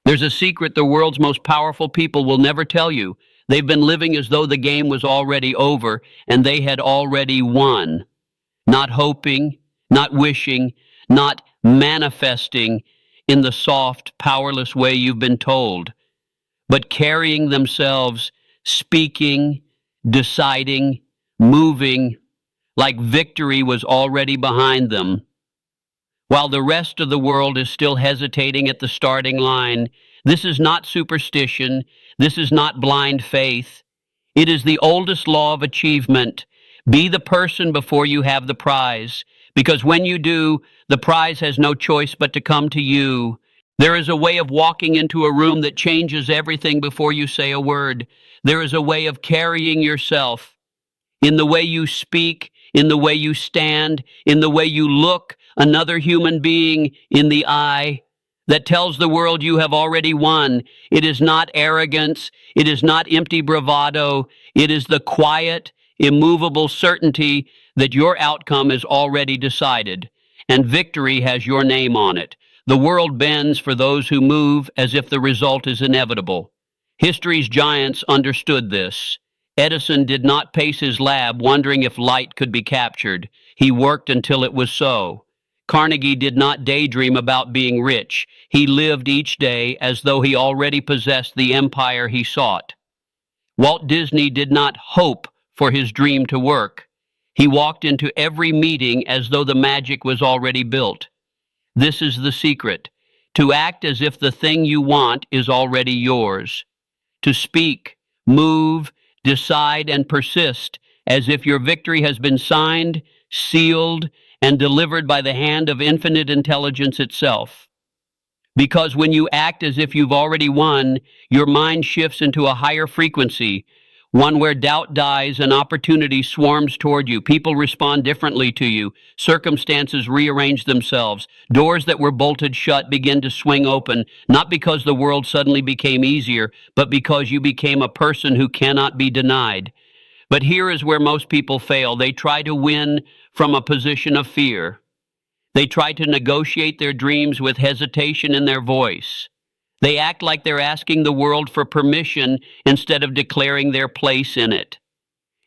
There's a secret the world's most powerful people will never tell you. They've been living as though the game was already over and they had already won. Not hoping, not wishing, not manifesting in the soft, powerless way you've been told, but carrying themselves, speaking, deciding, moving, like victory was already behind them. While the rest of the world is still hesitating at the starting line, this is not superstition, this is not blind faith. It is the oldest law of achievement. Be the person before you have the prize, because when you do, the prize has no choice but to come to you. There is a way of walking into a room that changes everything before you say a word. There is a way of carrying yourself in the way you speak, in the way you stand, in the way you look another human being in the eye that tells the world you have already won. It is not arrogance. It is not empty bravado. It is the quiet, immovable certainty that your outcome is already decided, and victory has your name on it. The world bends for those who move as if the result is inevitable. History's giants understood this. Edison did not pace his lab wondering if light could be captured. He worked until it was so. Carnegie did not daydream about being rich. He lived each day as though he already possessed the empire he sought. Walt Disney did not hope for his dream to work. He walked into every meeting as though the magic was already built. This is the secret: to act as if the thing you want is already yours. To speak, move, decide, and persist as if your victory has been signed, sealed, and delivered by the hand of infinite intelligence itself. Because when you act as if you've already won, your mind shifts into a higher frequency, one where doubt dies and opportunity swarms toward you. People respond differently to you. Circumstances rearrange themselves. Doors that were bolted shut begin to swing open, not because the world suddenly became easier, but because you became a person who cannot be denied. But here is where most people fail. They try to win from a position of fear. They try to negotiate their dreams with hesitation in their voice. They act like they're asking the world for permission instead of declaring their place in it.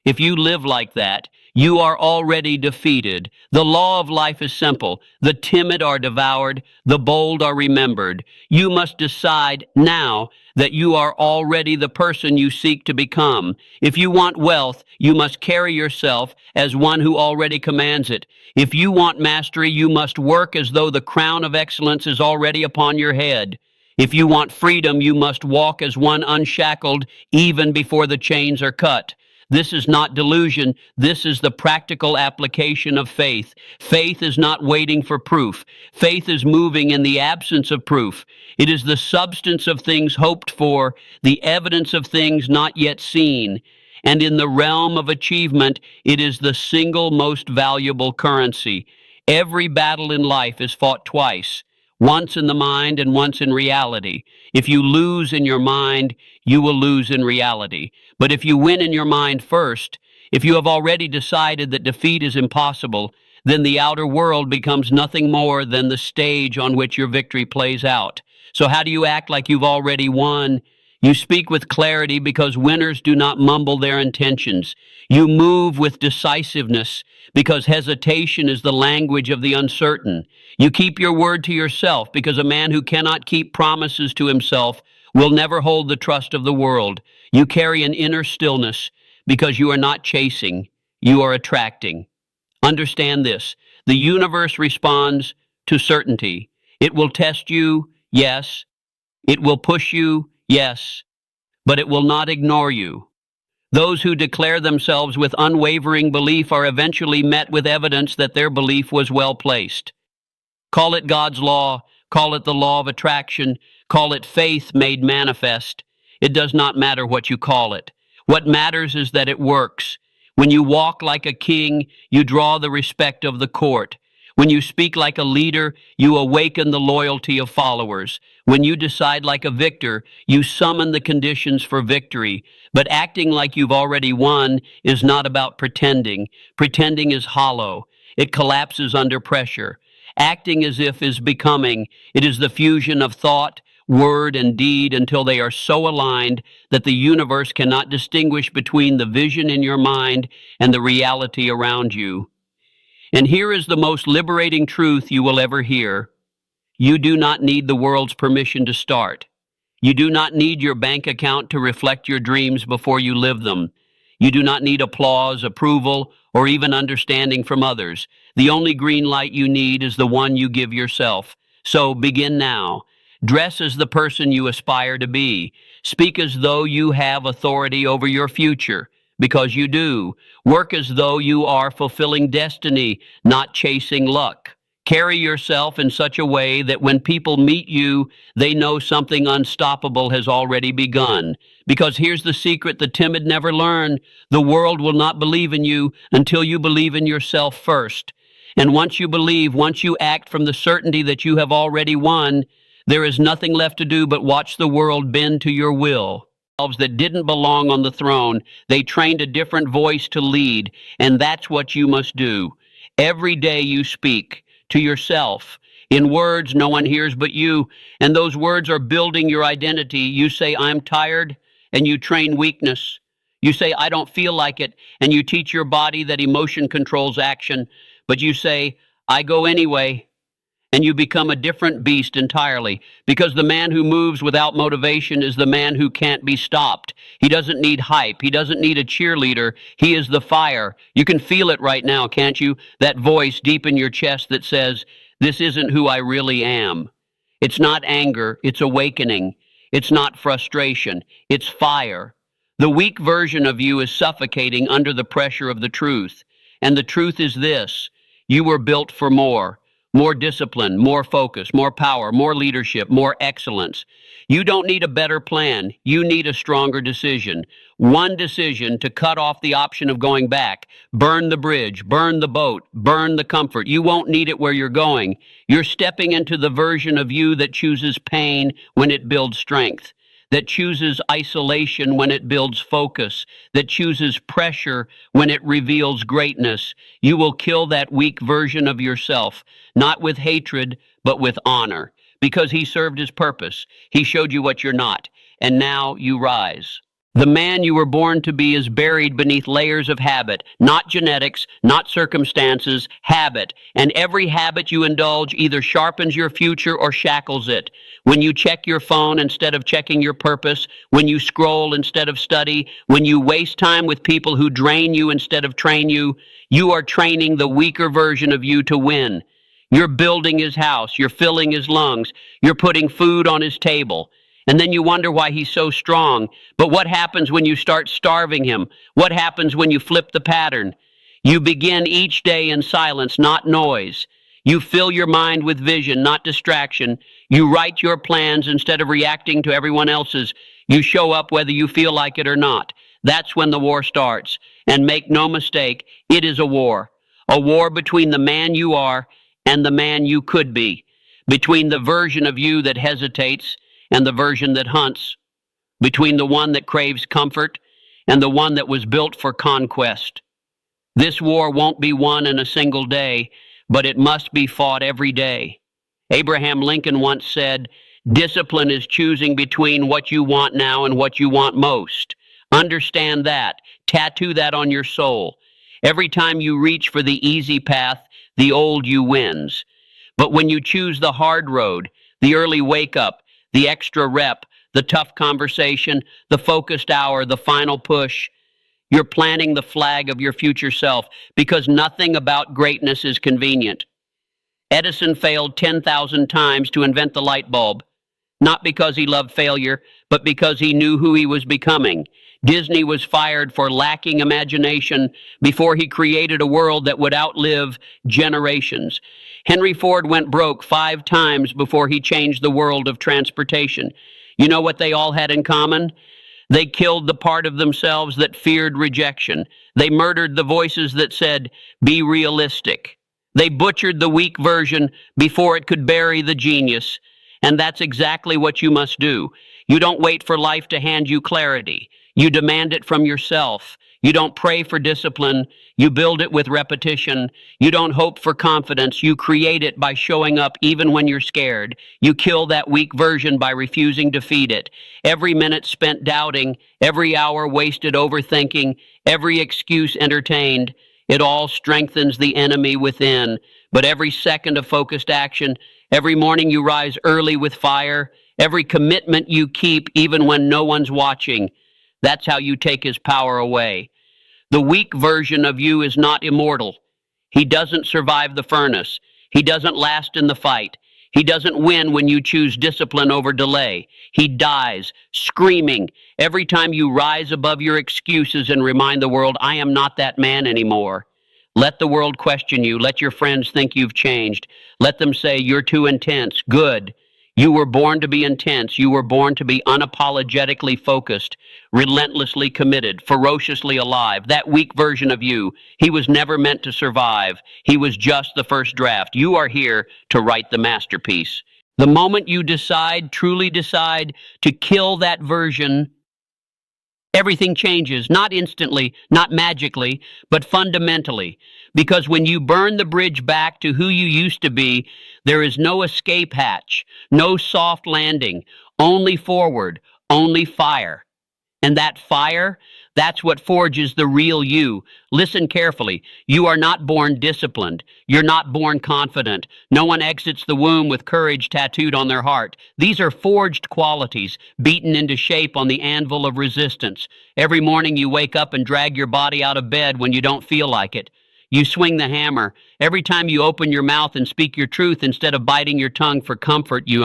If you live like that, you are already defeated. The law of life is simple. The timid are devoured, the bold are remembered. You must decide now that you are already the person you seek to become. If you want wealth, you must carry yourself as one who already commands it. If you want mastery, you must work as though the crown of excellence is already upon your head. If you want freedom, you must walk as one unshackled even before the chains are cut. This is not delusion. This is the practical application of faith. Faith is not waiting for proof. Faith is moving in the absence of proof. It is the substance of things hoped for, the evidence of things not yet seen. And in the realm of achievement, it is the single most valuable currency. Every battle in life is fought twice, once in the mind and once in reality. If you lose in your mind, you will lose in reality. But if you win in your mind first, if you have already decided that defeat is impossible, then the outer world becomes nothing more than the stage on which your victory plays out. So how do you act like you've already won? You speak with clarity because winners do not mumble their intentions. You move with decisiveness because hesitation is the language of the uncertain. You keep your word to yourself because a man who cannot keep promises to himself will never hold the trust of the world. You carry an inner stillness because you are not chasing, you are attracting. Understand this: the universe responds to certainty. It will test you, yes. It will push you, yes. But it will not ignore you. Those who declare themselves with unwavering belief are eventually met with evidence that their belief was well placed. Call it God's law, call it the law of attraction, call it faith made manifest. It does not matter what you call it. What matters is that it works. When you walk like a king, you draw the respect of the court. When you speak like a leader, you awaken the loyalty of followers. When you decide like a victor, you summon the conditions for victory. But acting like you've already won is not about pretending. Pretending is hollow. It collapses under pressure. Acting as if is becoming. It is the fusion of thought, word, and deed until they are so aligned that the universe cannot distinguish between the vision in your mind and the reality around you. And here is the most liberating truth you will ever hear. You do not need the world's permission to start. You do not need your bank account to reflect your dreams before you live them. You do not need applause, approval, or even understanding from others. The only green light you need is the one you give yourself. So begin now. Dress as the person you aspire to be. Speak as though you have authority over your future, because you do. Work as though you are fulfilling destiny, not chasing luck. Carry yourself in such a way that when people meet you, they know something unstoppable has already begun. Because here's the secret the timid never learn. The world will not believe in you until you believe in yourself first. And once you believe, once you act from the certainty that you have already won, there is nothing left to do but watch the world bend to your will. That didn't belong on the throne. They trained a different voice to lead, and that's what you must do. Every day you speak to yourself in words no one hears but you, and those words are building your identity. You say, I'm tired, and you train weakness. You say, I don't feel like it, and you teach your body that emotion controls action. But you say, I go anyway, and you become a different beast entirely, because the man who moves without motivation is the man who can't be stopped. He doesn't need hype. He doesn't need a cheerleader. He is the fire. You can feel it right now, can't you? That voice deep in your chest that says, this isn't who I really am. It's not anger. It's awakening. It's not frustration. It's fire. The weak version of you is suffocating under the pressure of the truth. And the truth is this: you were built for more. More discipline, more focus, more power, more leadership, more excellence. You don't need a better plan. You need a stronger decision. One decision to cut off the option of going back. Burn the bridge, burn the boat, burn the comfort. You won't need it where you're going. You're stepping into the version of you that chooses pain when it builds strength, that chooses isolation when it builds focus, that chooses pressure when it reveals greatness. You will kill that weak version of yourself, not with hatred, but with honor, because he served his purpose. He showed you what you're not, and now you rise. The man you were born to be is buried beneath layers of habit, not genetics, not circumstances, habit. And every habit you indulge either sharpens your future or shackles it. When you check your phone instead of checking your purpose, when you scroll instead of study, when you waste time with people who drain you instead of train you, you are training the weaker version of you to win. You're building his house, you're filling his lungs, you're putting food on his table. And then you wonder why he's so strong. But what happens when you start starving him? What happens when you flip the pattern? You begin each day in silence, not noise. You fill your mind with vision, not distraction. You write your plans instead of reacting to everyone else's. You show up whether you feel like it or not. That's when the war starts. And make no mistake, it is a war between the man you are and the man you could be, between the version of you that hesitates and the version that hunts, between the one that craves comfort and the one that was built for conquest. This war won't be won in a single day, but it must be fought every day. Abraham Lincoln once said, discipline is choosing between what you want now and what you want most. Understand that. Tattoo that on your soul. Every time you reach for the easy path, the old you wins. But when you choose the hard road, the early wake up, the extra rep, the tough conversation, the focused hour, the final push, you're planting the flag of your future self, because nothing about greatness is convenient. Edison failed 10,000 times to invent the light bulb, not because he loved failure, but because he knew who he was becoming. Disney was fired for lacking imagination before he created a world that would outlive generations. Henry Ford went broke 5 times before he changed the world of transportation. You know what they all had in common? They killed the part of themselves that feared rejection. They murdered the voices that said, be realistic. They butchered the weak version before it could bury the genius. And that's exactly what you must do. You don't wait for life to hand you clarity. You demand it from yourself. You don't pray for discipline. You build it with repetition. You don't hope for confidence. You create it by showing up even when you're scared. You kill that weak version by refusing to feed it. Every minute spent doubting, every hour wasted overthinking, every excuse entertained, it all strengthens the enemy within. But every second of focused action, every morning you rise early with fire, every commitment you keep even when no one's watching, that's how you take his power away. The weak version of you is not immortal. He doesn't survive the furnace. He doesn't last in the fight. He doesn't win when you choose discipline over delay. He dies, screaming, every time you rise above your excuses and remind the world, I am not that man anymore. Let the world question you. Let your friends think you've changed. Let them say, you're too intense. Good. You were born to be intense. You were born to be unapologetically focused, relentlessly committed, ferociously alive. That weak version of you, he was never meant to survive. He was just the first draft. You are here to write the masterpiece. The moment you decide, truly decide, to kill that version, everything changes, not instantly, not magically, but fundamentally. Because when you burn the bridge back to who you used to be, there is no escape hatch, no soft landing, only forward, only fire. And that fire, that's what forges the real you. Listen carefully. You are not born disciplined. You're not born confident. No one exits the womb with courage tattooed on their heart. These are forged qualities, beaten into shape on the anvil of resistance. Every morning you wake up and drag your body out of bed when you don't feel like it. You swing the hammer. Every time you open your mouth and speak your truth instead of biting your tongue for comfort, you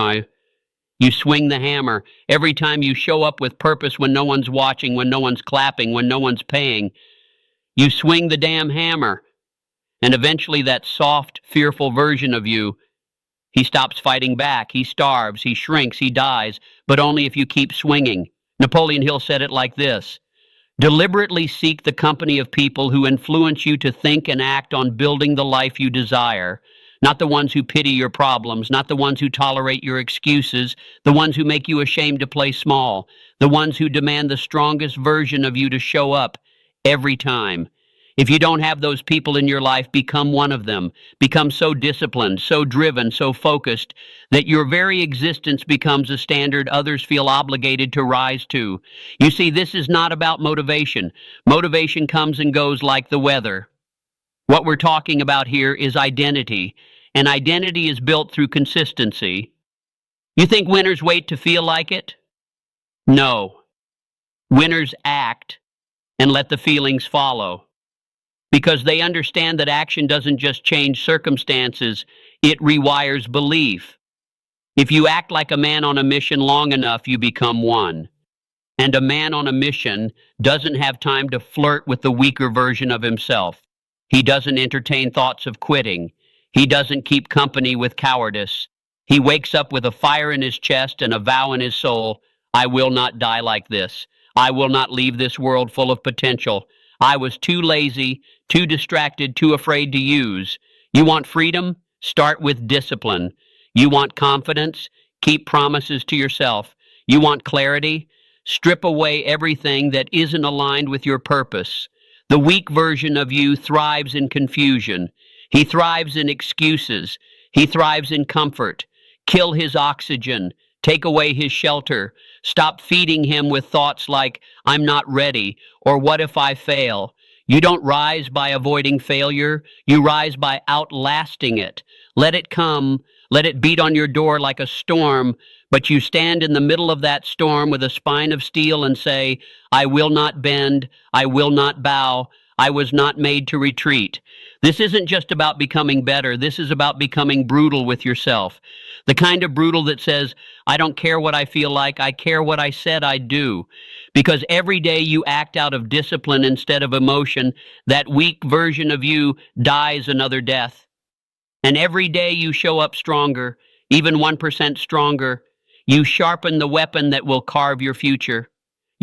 swing the hammer. Every time you show up with purpose when no one's watching, when no one's clapping, when no one's paying, you swing the damn hammer. And eventually that soft, fearful version of you, he stops fighting back. He starves, he shrinks, he dies, but only if you keep swinging. Napoleon Hill said it like this: deliberately seek the company of people who influence you to think and act on building the life you desire. Not the ones who pity your problems, not the ones who tolerate your excuses, the ones who make you ashamed to play small, the ones who demand the strongest version of you to show up every time. If you don't have those people in your life, become one of them. Become so disciplined, so driven, so focused that your very existence becomes a standard others feel obligated to rise to. You see, this is not about motivation. Motivation comes and goes like the weather. What we're talking about here is identity, and identity is built through consistency. You think winners wait to feel like it? No. Winners act and let the feelings follow, because they understand that action doesn't just change circumstances, it rewires belief. If you act like a man on a mission long enough, you become one. And a man on a mission doesn't have time to flirt with the weaker version of himself. He doesn't entertain thoughts of quitting. He doesn't keep company with cowardice. He wakes up with a fire in his chest and a vow in his soul: I will not die like this. I will not leave this world full of potential. I was too lazy, too distracted, too afraid to use. You want freedom? Start with discipline. You want confidence? Keep promises to yourself. You want clarity? Strip away everything that isn't aligned with your purpose. The weak version of you thrives in confusion. He thrives in excuses. He thrives in comfort. Kill his oxygen. Take away his shelter. Stop feeding him with thoughts like, I'm not ready, or what if I fail? You don't rise by avoiding failure. You rise by outlasting it. Let it come. Let it beat on your door like a storm, but you stand in the middle of that storm with a spine of steel and say, I will not bend. I will not bow. I was not made to retreat. This isn't just about becoming better. This is about becoming brutal with yourself. The kind of brutal that says, I don't care what I feel like. I care what I said I'd do. Because every day you act out of discipline instead of emotion, that weak version of you dies another death. And every day you show up stronger, even 1% stronger. You sharpen the weapon that will carve your future.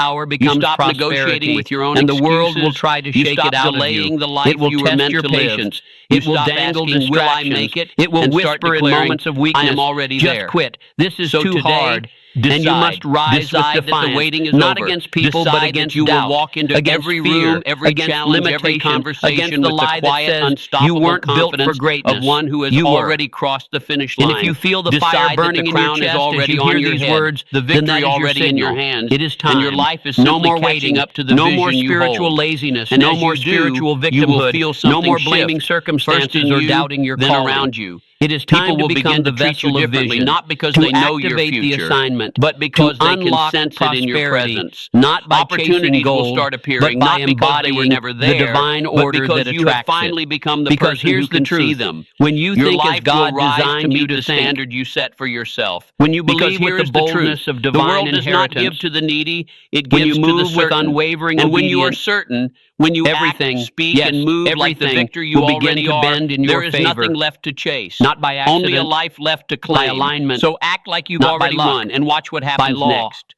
power becomes stop prosperity, negotiating with your own and the world excuses. will try to You shake stop it out of delaying you. the life It will you were test meant your to live. patience. You It will stop dangle asking, "Will I distractions. make it?" It will and start whisper in declaring, moments of weakness, "I am already just there." quit. This is So too today, hard. And you decide. must rise Decide with that the defiance, waiting is not over. against people, Decide but that against you will doubt, walk into against every fear, room, every against challenge, every limitation, conversation against the with the lie that quiet, says you unstoppable weren't built for confidence greatness. of one who has You were. already crossed the finish And line. if you feel the Decide fire that burning the in your crown is chest as already you on hear your these head, words, the then that victory is your already in your signal. hands, It is time. and your life is No simply more catching waiting. up to the No vision more you spiritual hold. laziness. And No as more you do, spiritual you will victimhood. feel No something more blaming shift, first circumstances in or you, doubting your then calling. around you. It is time People to will become begin the to treat vessel you of differently, vision, not because to they know your activate the future, assignment, but because to they can unlock sense it in your prosperity, presence. not by chasing Opportunities will gold, start but appearing, by not because they were embodying never the there, divine but order because that you have attracts finally it. become the Because person who here's the can see truth. them. When you Your think as life God will rise to designed you meet to the think, standard you set for yourself. when you Because believe with here the is the truth. boldness of The divine world does not inheritance, give to the needy, it when gives you to the move with certain. unwavering And when you are obedience, certain, when you everything, act, speak, yes, and move like the everything victor you will begin already to are, bend in your there is favor, nothing left to chase. not by Only a accident, life left to by claim. alignment, So act like you've not by already luck, won and watch what by happens law. next.